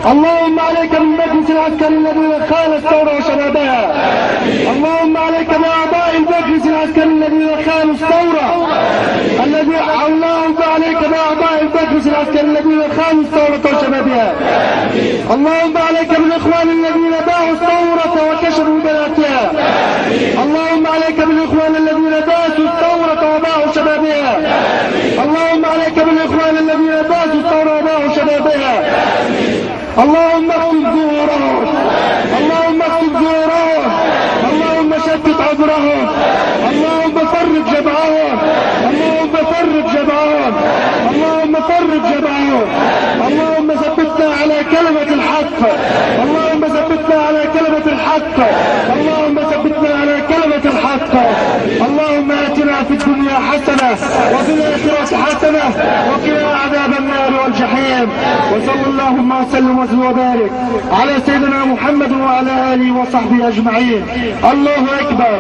اللهم عليك بالمجلس العسكري الذي خان الثورة وشبابها. اللهم عليك بأعضاء المجلس العسكري الذين خانوا الثورة. اللهم عليك بأعضاء المجلس العسكري الذين خانوا الثورة وشبابها. اللهم عليك بالإخوان الذين باعوا الثورة وكشفوا بناتها. اللهم عليك بالإخوان الذين داسوا الثورة وباعوا شبابها. اللهم عليك بالإخوان الذين داسوا الثورة وباعوا شبابها. اللهم اكتب ظهورهم. اللهم اكتب ظهورهم. اللهم شتت عذرهم. اللهم فرج جمعهم. اللهم فرج جمعهم. اللهم فرج جمعهم. اللهم ثبتنا على كلمة الحق. اللهم ثبتنا على كلمة الحق. اللهم ثبتنا على كلمة الحق. اللهم اتنا في الدنيا حسنة وفي الآخرة حسنة وقنا عذاب النار والجحيم. وصلى اللهم وسلم وبارك على سيدنا محمد وعلى آله وصحبه أجمعين. الله أكبر.